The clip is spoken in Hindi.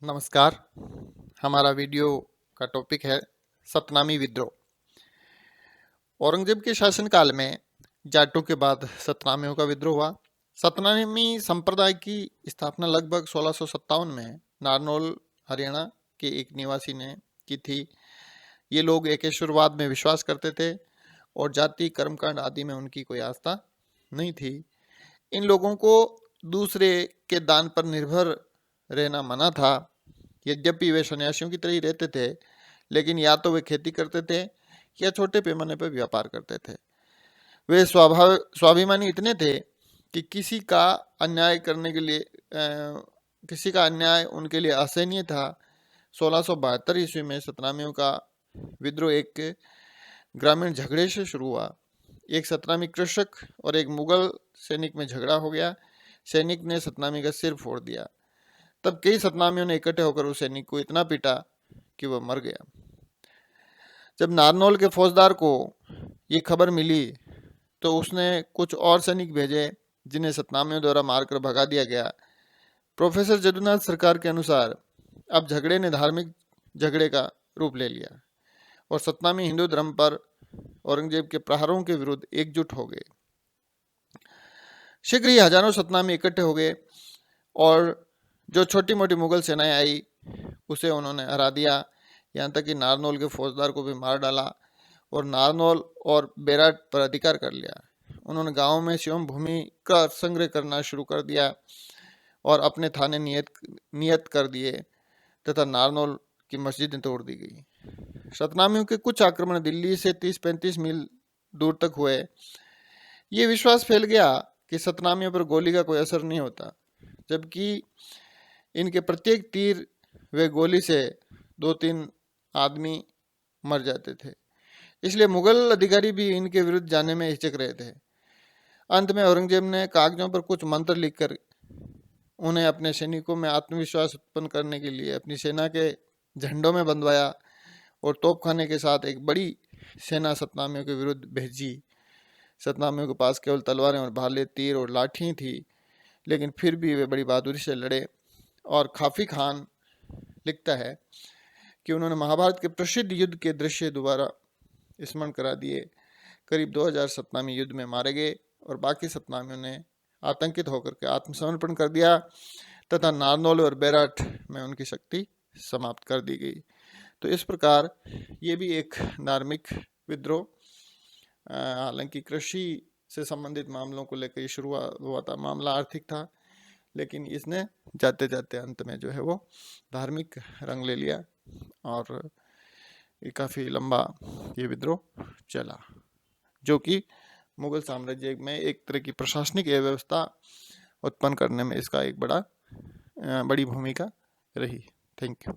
नमस्कार। हमारा वीडियो का टॉपिक है सतनामी विद्रोह। औरंगजेब के शासनकाल में जाटों के बाद सतनामियों का विद्रोह हुआ। सतनामी संप्रदाय की स्थापना लगभग 1657 में नारनौल हरियाणा के एक निवासी ने की थी। ये लोग एकेश्वरवाद में विश्वास करते थे और जाति कर्मकांड आदि में उनकी कोई आस्था नहीं थी। इन लोगों को दूसरे के दान पर निर्भर रहना मना था। यद्यपि वे सन्यासियों की तरह ही रहते थे, लेकिन या तो वे खेती करते थे या छोटे पैमाने पर व्यापार करते थे। वे स्वाभिमानी इतने थे कि किसी का अन्याय उनके लिए असहनीय था। 1672 ईस्वी में सतनामियों का विद्रोह एक ग्रामीण झगड़े से शुरू हुआ। एक सतनामी कृषक और एक मुगल सैनिक में झगड़ा हो गया। सैनिक ने सतनामी का सिर फोड़ दिया। तब कई सतनामियों ने इकट्ठे होकर उस सैनिक को इतना पीटा कि वह मर गया। जब नारनौल के फौजदार को ये खबर मिली तो उसने कुछ और सैनिक भेजे जिन्हें सतनामियों द्वारा मारकर भगा दिया गया। प्रोफेसर जदुनाथ सरकार के अनुसार अब झगड़े ने धार्मिक झगड़े का रूप ले लिया और सतनामी हिंदू धर्म पर औरंगजेब के प्रहारों के विरुद्ध एकजुट हो गए। शीघ्र ही हजारों सतनामी इकट्ठे हो गए और जो छोटी मोटी मुगल सेनाएं आई उसे उन्होंने हरा दिया। यहाँ तक कि नारनौल के फौजदार को भी मार डाला और नारनौल और बेराट पर अधिकार कर लिया। उन्होंने गांवों में शिवम भूमि का संग्रह करना शुरू कर दिया और अपने थाने नियत कर दिए तथा नारनौल की मस्जिदें तोड़ दी गई। सतनामियों के कुछ आक्रमण दिल्ली से 30-35 मील दूर तक हुए। ये विश्वास फैल गया कि सतनामियों पर गोली का कोई असर नहीं होता, जबकि इनके प्रत्येक तीर वे गोली से 2-3 आदमी मर जाते थे। इसलिए मुगल अधिकारी भी इनके विरुद्ध जाने में हिचक रहे थे। अंत में औरंगजेब ने कागजों पर कुछ मंत्र लिखकर उन्हें अपने सैनिकों में आत्मविश्वास उत्पन्न करने के लिए अपनी सेना के झंडों में बंधवाया और तोपखाने के साथ एक बड़ी सेना सतनामियों के विरुद्ध भेजी। सतनामियों के पास केवल तलवारें और भाले, तीर और लाठियां थी, लेकिन फिर भी वे बड़ी बहादुरी से लड़े। और काफी खान लिखता है कि उन्होंने महाभारत के प्रसिद्ध युद्ध के दृश्य दोबारा स्मरण करा दिए। करीब 2000 सतनामी युद्ध में मारे गए और बाकी सतनामियों ने आतंकित होकर के आत्मसमर्पण कर दिया तथा नारनौल और बेराट में उनकी शक्ति समाप्त कर दी गई। तो इस प्रकार ये भी एक धार्मिक विद्रोह, हालांकि कृषि से संबंधित मामलों को लेकर शुरू हुआ था। मामला आर्थिक था, लेकिन इसने जाते जाते अंत में जो है वो धार्मिक रंग ले लिया और ये काफ़ी लंबा ये विद्रोह चला, जो कि मुगल साम्राज्य में एक तरह की प्रशासनिक व्यवस्था उत्पन्न करने में इसका एक बड़ी भूमिका रही। Thank you.